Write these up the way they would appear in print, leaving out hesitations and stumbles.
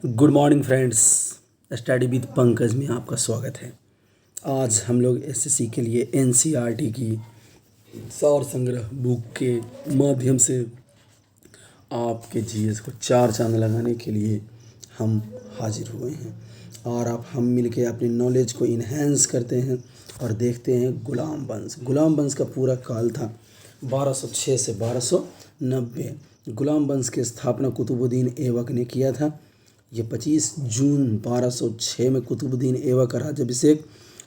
Good morning friends. Study with Pankaj में आपका स्वागत है। आज हम लोग एसएससी के लिए एनसीईआरटी की सार संग्रह बुक के माध्यम से आपके जीएस को चार चांद लगाने के लिए हम हाजिर हुए हैं और आप हम मिलके अपनी नॉलेज को इन्हेंस करते हैं और देखते हैं गुलाम वंश का पूरा काल था 1206 से 1290। गुलाम वंश की स्थापना कुतुबुद्दीन ऐबक ने किया था। ये 25 जून 1206 में कुतुबुद्दीन ऐबक का राज्याभिषेक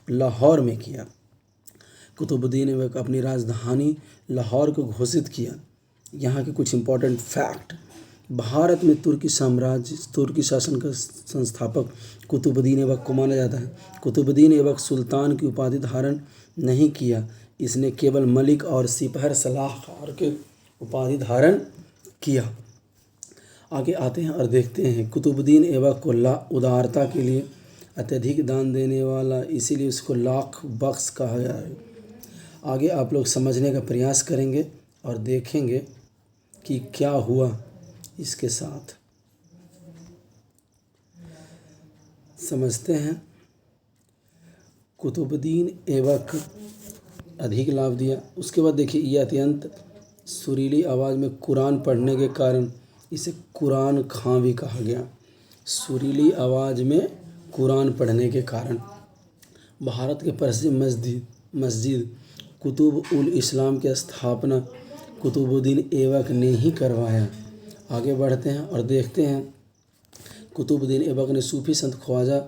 लाहौर में किया। कुतुबुद्दीन ऐबक अपनी राजधानी लाहौर को घोषित किया। यहाँ के कुछ इम्पोर्टेंट फैक्ट। भारत में तुर्की शासन का संस्थापक कुतुबुद्दीन ऐबक को माना जाता है। कुतुबुद्दीन ऐबक सुल्तान की उपाधि धारण नहीं किया, इसने केवल मलिक और सिपहर सलाहकार के उपाधि धारण किया। आगे आते हैं और देखते हैं। कुतुबुद्दीन ऐबक को उदारता के लिए अत्यधिक दान देने वाला, इसीलिए उसको लाख बख्श कहा गया है। आगे आप लोग समझने का प्रयास करेंगे और देखेंगे कि क्या हुआ इसके साथ। समझते हैं। कुतुबुद्दीन ऐबक अधिक लाभ दिया। उसके बाद देखिए, ये अत्यंत सुरीली आवाज़ में कुरान पढ़ने के कारण इसे कुरान खां भी कहा गया। सुरीली आवाज़ में कुरान पढ़ने के कारण भारत के प्रसिद्ध मस्जिद कुतुब उल इस्लाम की स्थापना कुतुबुद्दीन ऐबक ने ही करवाया। आगे बढ़ते हैं और देखते हैं। कुतुबुद्दीन ऐबक ने सूफी संत ख्वाजा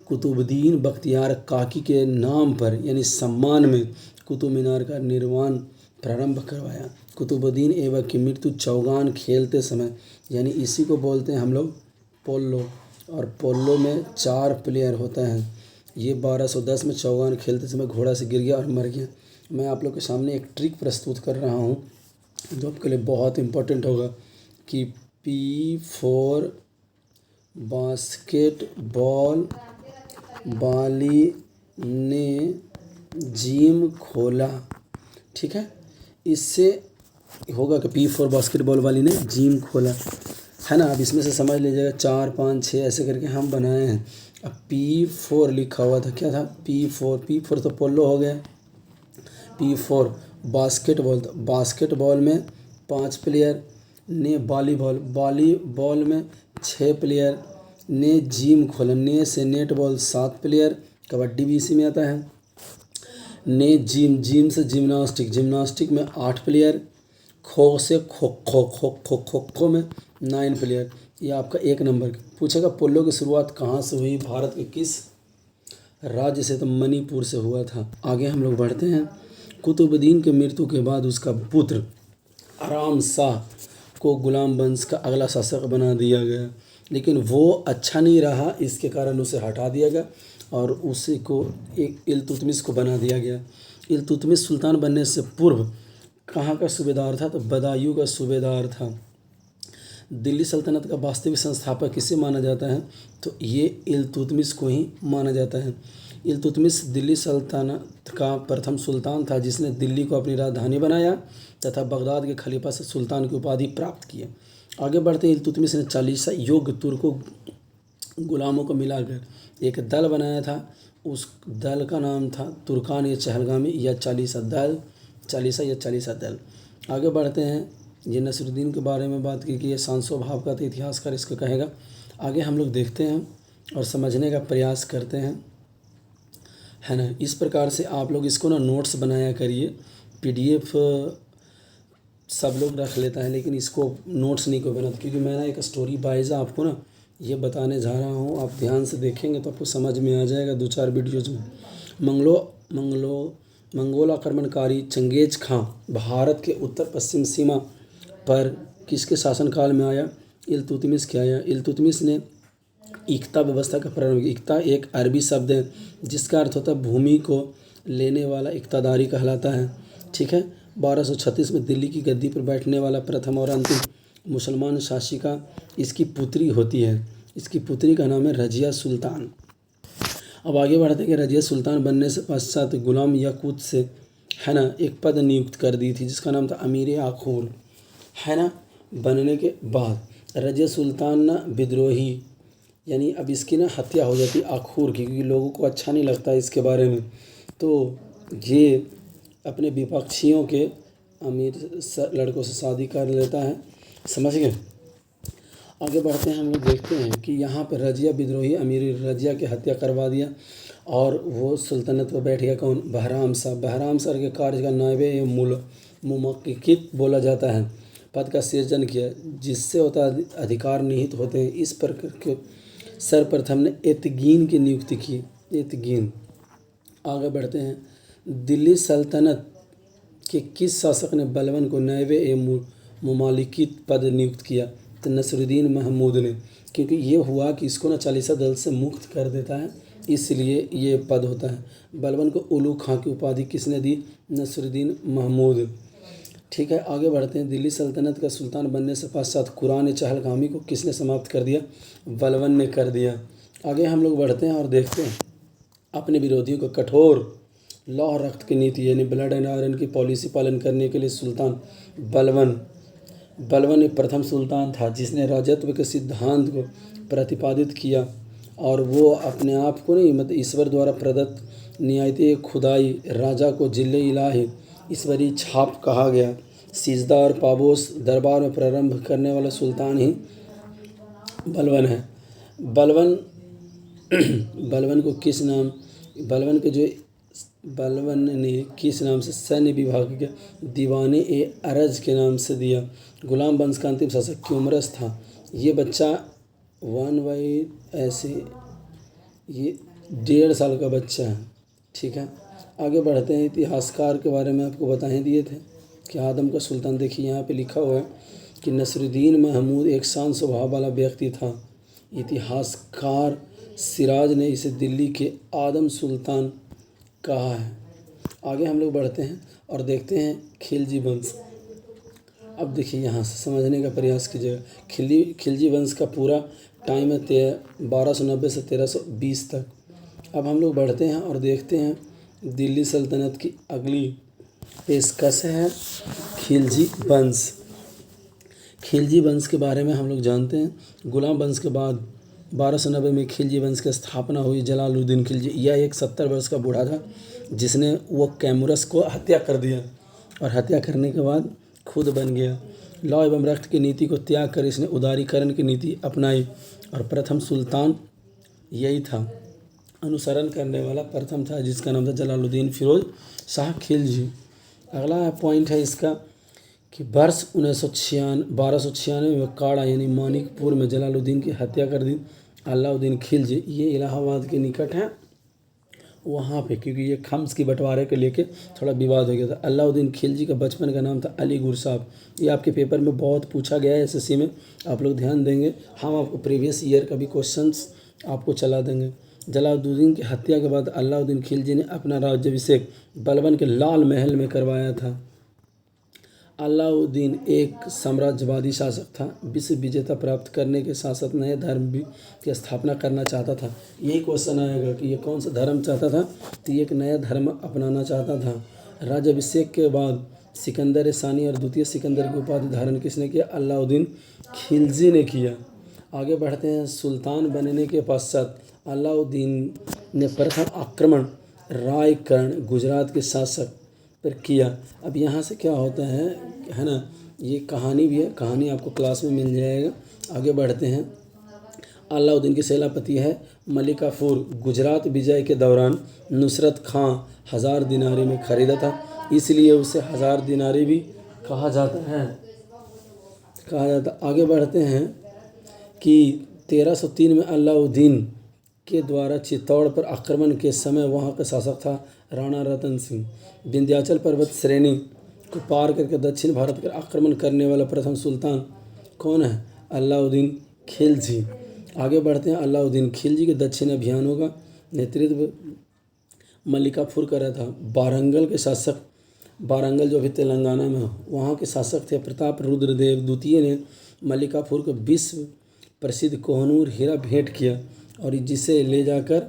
कुतुबुद्दीन बख्तियार काकी के नाम पर यानी सम्मान में कुतुब मीनार का निर्माण प्रारंभ करवाया। कुतुबुद्दीन ऐबक की मृत्यु चौगान खेलते समय, यानी इसी को बोलते हैं हम लोग पोलो, और पोलो में 4 प्लेयर होता है। ये 1210 में चौगान खेलते समय घोड़ा से गिर गया और मर गया। मैं आप लोग के सामने एक ट्रिक प्रस्तुत कर रहा हूँ जो आपके लिए बहुत इम्पोर्टेंट होगा कि P4 बास्केटबॉल वाली ने जिम खोला। ठीक है, इससे होगा कि P4 बास्केटबॉल वाली ने जिम खोला, है ना। अब इसमें से समझ लीजिएगा 4 5 6 ऐसे करके हम बनाए हैं। अब P4 लिखा हुआ था, क्या था P4 तो पोलो हो गया। P4 बास्केटबॉल में 5 प्लेयर ने, वॉलीबॉल में 6 प्लेयर ने जिम खोला। ने से नेटबॉल 7 प्लेयर, कबड्डी भी इसी में आता है। ने जिम से जिम्नास्टिक में 8 प्लेयर, खो से खो में 9 प्लेयर। ये आपका 1 नंबर पूछेगा। पोलो की शुरुआत कहाँ से हुई, भारत के किस राज्य से, तो मणिपुर से हुआ था। आगे हम लोग बढ़ते हैं। कुतुबुद्दीन के मृत्यु के बाद उसका पुत्र आराम शाह को गुलाम वंश का अगला शासक बना दिया गया, लेकिन वो अच्छा नहीं रहा, इसके कारण उसे हटा दिया गया और उसी को एक इल्तुतमिश को बना दिया गया। इल्तुतमिश सुल्तान बनने से पूर्व कहाँ का सूबेदार था, तो बदायूं का सूबेदार था। दिल्ली सल्तनत का वास्तविक संस्थापक किसे माना जाता है, तो ये इल्तुतमिश को ही माना जाता है। इल्तुतमिश दिल्ली सल्तनत का प्रथम सुल्तान था जिसने दिल्ली को अपनी राजधानी बनाया तथा बगदाद के खलीफा से सुल्तान की उपाधि प्राप्त की। आगे बढ़ते इल्तुतमिश ने 40 योग्य तुर्कों गुलामों को मिलाकर एक दल बनाया था। उस दल का नाम था तुर्कान या चहलगामी या चालीसा दल। आगे बढ़ते हैं। ये नसरुद्दीन के बारे में बात की कि ये शांसो भाव का तो इतिहासकार इसको कहेगा। आगे हम लोग देखते हैं और समझने का प्रयास करते हैं, है ना। इस प्रकार से आप लोग इसको ना नोट्स बनाया करिए। PDF सब लोग रख लेता है, लेकिन इसको नोट्स नहीं कोई बनाता, क्योंकि मैं ना एक स्टोरी वाइज आपको ना ये बताने जा रहा हूँ। आप ध्यान से देखेंगे तो आपको समझ में आ जाएगा 2-4 वीडियोज़ में। मंगोल आक्रमणकारी चंगेज खां भारत के उत्तर पश्चिम सीमा पर किसके शासनकाल में आया, इल्तुतमिश के आया। इल्तुतमिश ने इक्ता व्यवस्था का प्रारंभ किया। इक्ता एक अरबी शब्द है जिसका अर्थ होता है भूमि को लेने वाला, इक्तादारी कहलाता है। ठीक है। 1236 में दिल्ली की गद्दी पर बैठने वाला प्रथम और अंतिम मुसलमान शासिका इसकी पुत्री होती है। इसकी पुत्री का नाम है रजिया सुल्तान। अब आगे बढ़ते हैं कि रजिया सुल्तान बनने से पश्चात गुलाम याकूत से, है ना, एक पद नियुक्त कर दी थी जिसका नाम था अमीर आखूल, है ना। बनने के बाद रजिया सुल्तान ना विद्रोही यानी अब इसकी ना हत्या हो जाती आखूर की, क्योंकि लोगों को अच्छा नहीं लगता इसके बारे में। तो ये अपने विपक्षियों के अमीर लड़कों से शादी कर लेता है। समझ गए। आगे बढ़ते हैं, हम लोग देखते हैं कि यहाँ पर रजिया विद्रोही अमीर रजिया की हत्या करवा दिया और वो सुल्तनत पर बैठ गया। कौन? बहराम शाह। बहराम शाह के कार्य का नायबे मुमक्कित बोला जाता है, पद का सृजन किया जिससे होता अधिकार निहित होते हैं। इस पर सर्वप्रथम ने एतगीन की नियुक्ति की। एतगीन। आगे बढ़ते हैं, दिल्ली सल्तनत के किस शासक ने बलबन को नायबे ए मुमालिकी पद नियुक्त किया? तो नसरुद्दीन महमूद ने, क्योंकि ये हुआ कि इसको ना चालीसा दल से मुक्त कर देता है, इसलिए ये पद होता है। बलबन को उलू खां की उपाधि किसने दी? नसरुद्दीन महमूद। ठीक है, आगे बढ़ते हैं। दिल्ली सल्तनत का सुल्तान बनने से पश्चात कुरान चहलगामी को किसने समाप्त कर दिया? बलबन ने कर दिया। आगे हम लोग बढ़ते हैं और देखते हैं अपने विरोधियों को कठोर लौह रक्त की नीति यानी ब्लड एंड आयरन की पॉलिसी पालन करने के लिए सुल्तान बलबन एक प्रथम सुल्तान था जिसने राजत्व के सिद्धांत को प्रतिपादित किया, और वो अपने आप को नहीं, मतलब ईश्वर द्वारा प्रदत्त नियायती खुदाई राजा को जिले इलाही ईश्वरी छाप कहा गया। सिजदा और पाबोस दरबार में प्रारंभ करने वाला सुल्तान ही बलबन है। बलबन बलबन को किस नाम बलबन ने किस नाम से सैन्य विभाग के दीवाने ए अरज के नाम से दिया? गुलाम वंश का अंतिम शासक क्यूमरस था। ये बच्चा ऐसे ये 1.5 साल का बच्चा है। ठीक है, आगे बढ़ते हैं। इतिहासकार के बारे में आपको बता ही दिए थे कि आदम का सुल्तान। देखिए यहाँ पे लिखा हुआ है कि नसरुद्दीन महमूद एक शांत स्वभाव वाला व्यक्ति था। इतिहासकार सिराज ने इसे दिल्ली के आदम सुल्तान कहा है। आगे हम लोग बढ़ते हैं और देखते हैं खिलजी वंश। अब देखिए यहाँ से समझने का प्रयास कीजिएगा। खिलजी वंश का पूरा टाइम है 1290 से 1320 तक। अब हम लोग बढ़ते हैं और देखते हैं दिल्ली सल्तनत की अगली पेशकश है खिलजी वंश। खिलजी वंश के बारे में हम लोग जानते हैं। गुलाम वंश के बाद 1290 में खिलजी वंश की स्थापना हुई। जलालुद्दीन खिलजी, यह एक 70 वर्ष का बूढ़ा था जिसने वो कैमूरस को हत्या कर दिया और हत्या करने के बाद खुद बन गया। लौ एवं रक्त की नीति को त्याग कर इसने उदारीकरण की नीति अपनाई और प्रथम सुल्तान यही था। अनुसरण करने वाला प्रथम था जिसका नाम था जलालुद्दीन फिरोज शाह खिलजी। अगला पॉइंट है इसका कि वर्ष 1296 में काड़ा यानी मानिकपुर में जलालुद्दीन की हत्या कर दी अलाउद्दीन खिलजी। ये इलाहाबाद के निकट है वहाँ पे, क्योंकि ये खम्स की बंटवारे के लेके थोड़ा विवाद हो गया था। अलाउद्दीन खिलजी का बचपन का नाम था अली गुरसाब। ये आपके पेपर में बहुत पूछा गया है एसएससी में, आप लोग ध्यान देंगे। हम आपको प्रीवियस ईयर का भी क्वेश्चंस आपको चला देंगे। जलालुद्दीन की हत्या के बाद अलाउद्दीन खिलजी ने अपना राज्याभिषेक बलबन के लाल महल में करवाया था। अलाउद्दीन एक साम्राज्यवादी शासक था। विश्व विजेता प्राप्त करने के साथ साथ नए धर्म की स्थापना करना चाहता था। यही क्वेश्चन आएगा कि ये कौन सा धर्म चाहता था, तो ये एक नया धर्म अपनाना चाहता था। राज्याभिषेक के बाद सिकंदर सानी और द्वितीय सिकंदर की उपाधि धारण किसने किया? अलाउद्दीन खिलजी ने किया। आगे बढ़ते हैं। सुल्तान बनने के पश्चात अलाउद्दीन ने प्रथम आक्रमण रायकर्ण गुजरात के शासक पर किया। अब यहाँ से क्या होता है ना, ये कहानी भी है, कहानी आपको क्लास में मिल जाएगा। आगे बढ़ते हैं। अलाउद्दीन के सेनापति है मलिकाफुर। गुजरात विजय के दौरान नुसरत खां 1000 दिनारी में खरीदा था, इसलिए उसे 1000 दिनारी भी कहा जाता। आगे बढ़ते हैं कि 1303 में अलाउद्दीन के द्वारा चित्तौड़ पर आक्रमण के समय वहाँ का शासक था राणा रतन सिंह। विंध्याचल पर्वत श्रेणी को पार करके दक्षिण भारत पर आक्रमण करने वाला प्रथम सुल्तान कौन है? अलाउद्दीन खिलजी। आगे बढ़ते हैं। अलाउद्दीन खिलजी के दक्षिण अभियानों का नेतृत्व मलिकाफुर कर रहा था। वारंगल के शासक, वारंगल जो अभी तेलंगाना में हो, वहाँ के शासक थे प्रताप रुद्रदेव द्वितीय ने मलिकाफुर को विश्व प्रसिद्ध कोहनूर हीरा भेंट किया और जिसे ले जाकर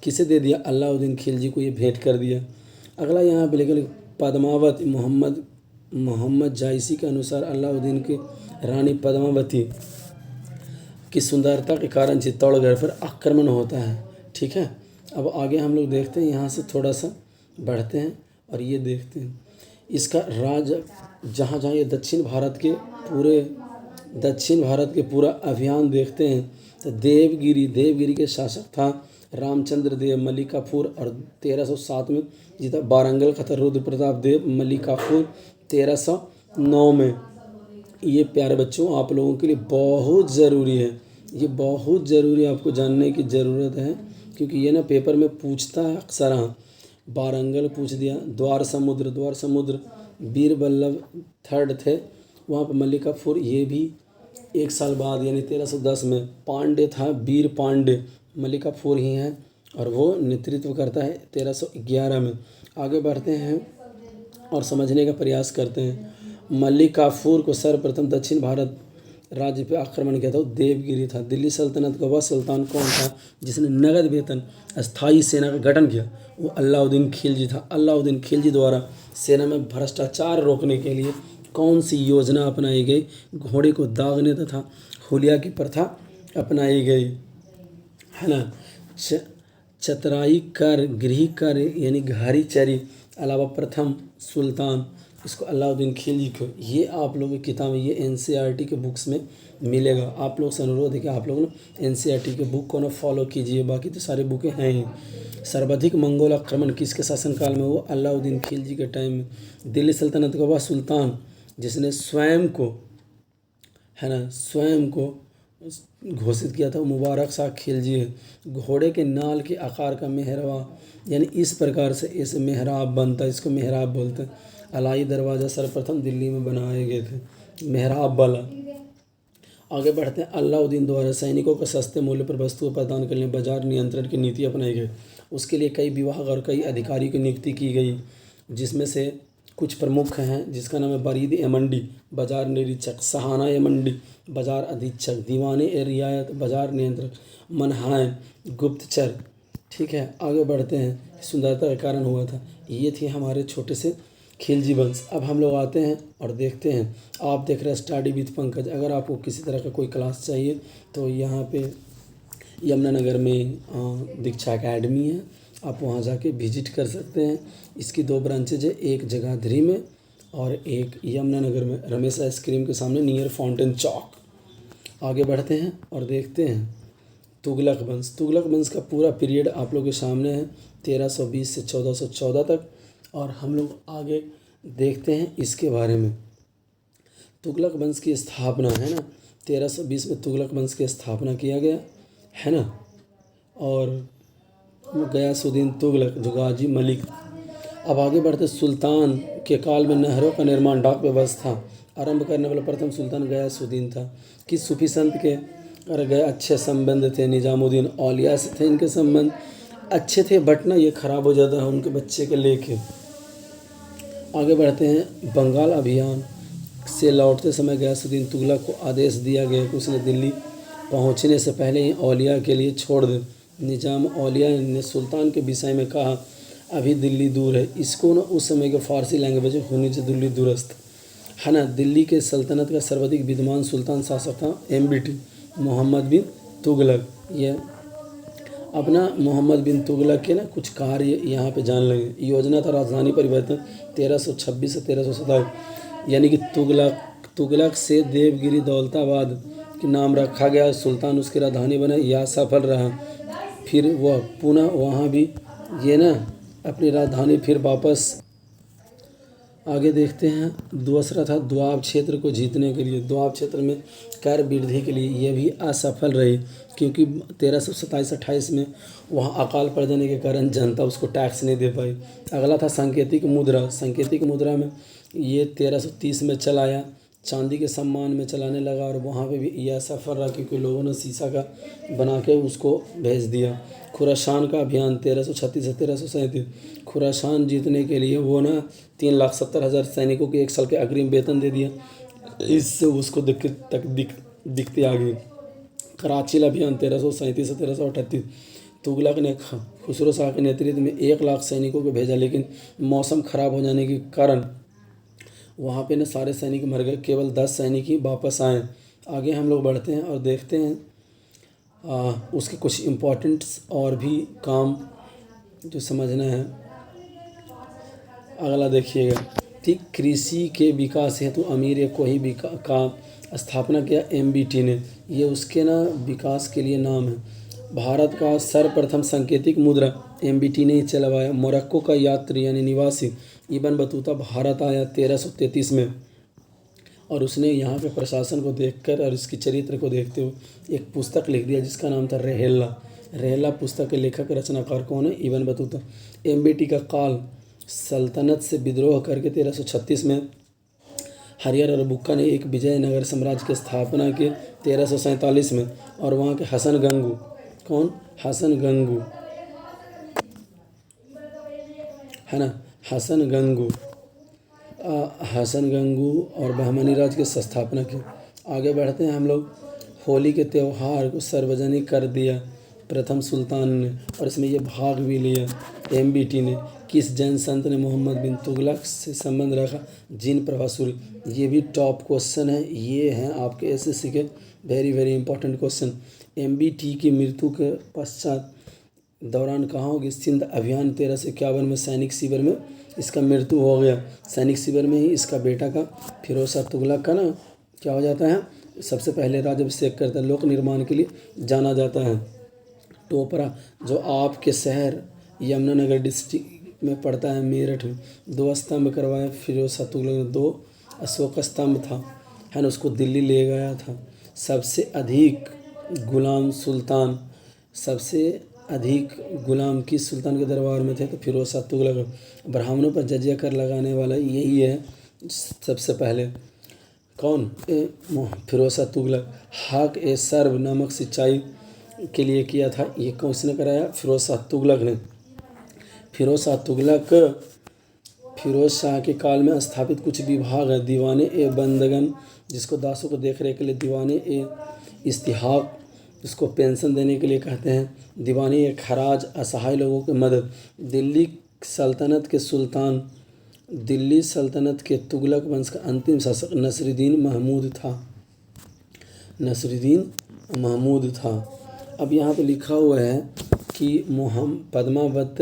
किसे दे दिया? अलाउद्दीन खिलजी को ये भेंट कर दिया। अगला यहाँ पे लेकर पद्मावत मोहम्मद जायसी के अनुसार अलाउद्दीन की रानी पद्मावती की सुंदरता के कारण चित्तौड़गढ़ पर आक्रमण होता है। ठीक है, अब आगे हम लोग देखते हैं, यहाँ से थोड़ा सा बढ़ते हैं और ये देखते हैं इसका राज, जहाँ जहाँ ये दक्षिण भारत के पूरा अभियान देखते हैं। तो देवगिरी के शासक था रामचंद्र देव मलिकाफुर और 1307 में जीता। वारंगल का था रुद्र प्रताप देव मलिकाफुर 1309 में। ये प्यारे बच्चों आप लोगों के लिए बहुत ज़रूरी है, ये बहुत ज़रूरी आपको जानने की ज़रूरत है, क्योंकि ये ना पेपर में पूछता है अक्सर। हाँ, वारंगल पूछ दिया। द्वार समुद्र वीर बल्लभ थर्ड थे वहाँ पर। मलिकाफुर ये भी एक साल बाद यानी 1310 में। पांडे था वीर पांडे, मलिकाफुर ही हैं और वो नेतृत्व करता है 1311 में। आगे बढ़ते हैं और समझने का प्रयास करते हैं। मलिकाफुर को सर्वप्रथम दक्षिण भारत राज्य पे आक्रमण किया था वो देवगिरी था। दिल्ली सल्तनत का वह सुल्तान कौन था जिसने नगद वेतन अस्थायी सेना का गठन किया? वो अलाउद्दीन खिलजी था। अलाउद्दीन खिलजी द्वारा सेना में भ्रष्टाचार रोकने के लिए कौन सी योजना अपनाई गई? घोड़े को दागने तथा हुलिया की प्रथा अपनाई गई, है ना। चतराई कर, गृह कर यानी घारी चरी अलावा प्रथम सुल्तान, इसको अलाउद्दीन खिलजी को। ये आप लोगों की किताब में, ये एनसीईआरटी के बुक्स में मिलेगा। आप लोग से अनुरोध है कि आप लोग ना एनसीईआरटी के बुक को ना फॉलो कीजिए, बाकी तो सारे बुकें हैं ही। सर्वाधिक मंगोल आक्रमण किसके शासनकाल में? वो अलाउद्दीन खिलजी के टाइम में। दिल्ली सल्तनत का वह सुल्तान जिसने स्वयं को, है ना, स्वयं को घोषित किया था, मुबारक शाह खिलजी है। घोड़े के नाल के आकार का मेहराब, यानी इस प्रकार से इस मेहराब बनता है, इसको मेहराब बोलते हैं। अलाई दरवाज़ा सर्वप्रथम दिल्ली में बनाए गए थे, मेहराब वाला। आगे बढ़ते हैं। अलाउद्दीन द्वारा सैनिकों को सस्ते मूल्य पर वस्तुएं प्रदान करने बाजार नियंत्रण की नीति अपनाई गई। उसके लिए कई विभाग और कई अधिकारी की नियुक्ति की गई, जिसमें से कुछ प्रमुख हैं, जिसका नाम है बरीद ए मंडी बाजार निरीक्षक, सहाना ए मंडी बाजार अधीक्षक, दीवाने ए रियायत बाजार नियंत्रक, मनहाय गुप्तचर। ठीक है, आगे बढ़ते हैं। सुंदरता के कारण हुआ था। ये थे हमारे छोटे से खिलजी वंश। अब हम लोग आते हैं और देखते हैं। आप देख रहे हैं स्टडी विद पंकज। अगर आपको किसी तरह का कोई क्लास चाहिए तो यहाँ पे यमुनानगर में दीक्षा एकेडमी है, आप वहाँ जाके विजिट कर सकते हैं। इसकी 2 ब्रांचेज है, एक जगाधरी में और एक यमुनानगर में, रमेश आइसक्रीम के सामने नियर फाउंटेन चौक। आगे बढ़ते हैं और देखते हैं तुगलक वंश। तुगलक वंश का पूरा पीरियड आप लोगों के सामने है, 1320 से 1414 तक। और हम लोग आगे देखते हैं इसके बारे में। तुगलक वंश की स्थापना, है ना, 1320 में तुगलक वंश की स्थापना किया गया, है ना। और गयासुद्दीन तुगलक जो गाजी मलिक। अब आगे बढ़ते। सुल्तान के काल में नहरों का निर्माण, डाक व्यवस्था आरंभ करने वाला प्रथम सुल्तान गयासुद्दीन था। किस सूफी संत के और गए अच्छे संबंध थे? निजामुद्दीन औलिया से थे इनके संबंध अच्छे थे, बट ना ये खराब हो जाता है उनके बच्चे के लेके। आगे बढ़ते हैं। बंगाल अभियान से लौटते समय गयासुद्दीन तुगलक को आदेश दिया गया कि उसने दिल्ली पहुंचने से पहले ही औलिया के लिए छोड़ दे। निजाम औलिया ने सुल्तान के विषय में कहा, अभी दिल्ली दूर है। इसको ना उस समय के फारसी लैंग्वेज होनी चाहिए, दिल्ली दूरस्थ, है ना। दिल्ली के सल्तनत का सर्वाधिक विद्वान सुल्तान शासक था MBT मोहम्मद बिन तुगलक। ये अपना मोहम्मद बिन तुगलक के ना कुछ कार्य यहाँ पे जान लेंगे। योजना था राजधानी परिवर्तन 1326 से 1327, यानी कि तुगलक से देवगिरी दौलताबाद के नाम रखा गया। सुल्तान उसकी राजधानी बने, यह सफल रहा। फिर वह पुनः वहाँ भी ये ना अपनी राजधानी फिर वापस। आगे देखते हैं। दूसरा था द्वाब क्षेत्र को जीतने के लिए, द्वाब क्षेत्र में कर वृद्धि के लिए यह भी असफल रही, क्योंकि 1327-28 में वहाँ अकाल पड़ जाने के कारण जनता उसको टैक्स नहीं दे पाई। अगला था सांकेतिक मुद्रा। सांकेतिक मुद्रा में ये 1330 में चलाया, चांदी के सम्मान में चलाने लगा और वहाँ पे भी यह सफल रहा, क्योंकि लोगों ने शीशा का बना के उसको भेज दिया। खुरासान का अभियान 1336 से 1337। खुरासान जीतने के लिए वो ना 3,70,000 सैनिकों के 1 साल के अग्रिम वेतन दे दिया, इससे उसको दिक्कतें आ गई। कराची अभियान 1337 से 1338। तुगलक ने खुसरो शाह के नेतृत्व में 1,00,000 सैनिकों को भेजा, लेकिन मौसम खराब हो जाने के कारण वहाँ पे ना सारे सैनिक मर गए, केवल 10 सैनिक ही वापस आए। आगे हम लोग बढ़ते हैं और देखते हैं उसके कुछ इम्पोर्टेंट्स और भी काम जो समझना है। अगला देखिएगा, ठीक, कृषि के विकास हेतु अमीर कोही का स्थापना किया MBT ने, ये उसके ना विकास के लिए नाम है। भारत का सर्वप्रथम सांकेतिक मुद्रा MBT ने ही चलवाया। मोरक्को का यात्री यानी निवासी इब्न बतूता भारत आया 1333 में, और उसने यहाँ के प्रशासन को देखकर और इसके चरित्र को देखते हुए एक पुस्तक लिख दिया जिसका नाम था रहेला। रहेला पुस्तक के लेखक रचनाकार कौन है? Ibn Battuta. MBT का काल, सल्तनत से विद्रोह करके 1336 में हरियर और बुक्का ने एक विजयनगर साम्राज्य की स्थापना की 1347 में, और वहाँ के हसन गंगू, कौन? हसन गंगू, है ना, हसन गंगू, हसन गंगू और बहमनी राज की स्थापना की। आगे बढ़ते हैं हम लोग। होली के त्यौहार को सार्वजनिक कर दिया प्रथम सुल्तान ने, और इसमें ये भाग भी लिया MBT ने। किस जैन संत ने मोहम्मद बिन तुगलक से संबंध रखा? जिन प्रभासुरी। ये भी टॉप क्वेश्चन है, ये हैं आपके SSC के very very important question. MBT की मृत्यु के पश्चात दौरान कहाँ होगी? सिंध अभियान 1351 में सैनिक शिविर में इसका मृत्यु हो गया। सैनिक शिविर में ही इसका बेटा का फिरोज शाह तुगलक का ना क्या हो जाता है? सबसे पहले राज्याभिषेक करता है। लोक निर्माण के लिए जाना जाता है। टोपरा जो आपके शहर यमुनानगर डिस्ट्रिक्ट में पड़ता है, मेरठ में, 2 स्तंभ करवाए फिरोज शाह तुगलक ने। 2 अशोक स्तंभ था, है ना, उसको दिल्ली ले गया था। सबसे अधिक गुलाम सुल्तान, सबसे अधिक गुलाम किस सुल्तान के दरबार में थे? तो फिरोज शाह तुगलक। ब्राह्मणों पर जजिया कर लगाने वाला यही है सबसे पहले, कौन? फिरोज शाह तुगलक। हक ए सर्व नामक सिंचाई के लिए किया था, ये किसने कराया? फिरोज शाह तुगलक ने। फिरोज शाह तुगलक, फिरोज शाह के काल में स्थापित कुछ विभाग है। दीवाने ए बंदगन, जिसको दासों को देख रेख के लिए दीवाने ए इस्तिहाक, इसको पेंशन देने के लिए कहते हैं। दीवानी ए खराज, असहाय लोगों की मदद। दिल्ली सल्तनत के सुल्तान, दिल्ली सल्तनत के तुगलक वंश का अंतिम शासक नसरुद्दीन महमूद था। नसरुद्दीन महमूद था। अब यहाँ पे लिखा हुआ है कि पद्मावत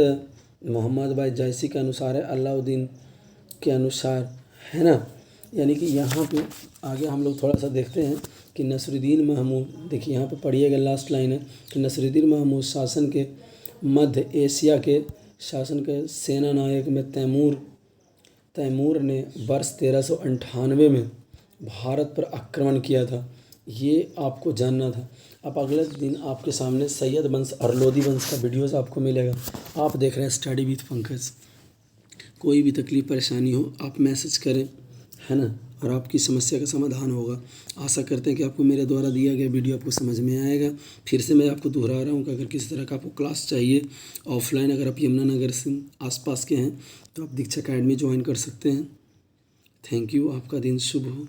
मोहम्मद बाई जैसी के अनुसार है, अलाउद्दीन के अनुसार, है ना। यानी कि यहाँ पे आगे हम लोग थोड़ा सा देखते हैं कि नसरुद्दीन महमूद, देखिए यहाँ पे पढ़िएगा लास्ट लाइन है कि नसरुद्दीन महमूद शासन के मध्य एशिया के शासन के सेना नायक में तैमूर ने वर्ष 1398 में भारत पर आक्रमण किया था। ये आपको जानना था। अब अगले दिन आपके सामने सैयद वंश और लोधी वंश का वीडियोस आपको मिलेगा। आप देख रहे हैं स्टडी विथ पंकज। कोई भी तकलीफ़ परेशानी हो आप मैसेज करें, है ना, और आपकी समस्या का समाधान होगा। आशा करते हैं कि आपको मेरे द्वारा दिया गया वीडियो आपको समझ में आएगा। फिर से मैं आपको दोहरा रहा हूँ कि अगर किसी तरह का आपको क्लास चाहिए ऑफलाइन, अगर आप यमुनानगर से आसपास के हैं तो आप दीक्षा अकेडमी ज्वाइन कर सकते हैं। थैंक यू, आपका दिन शुभ हो।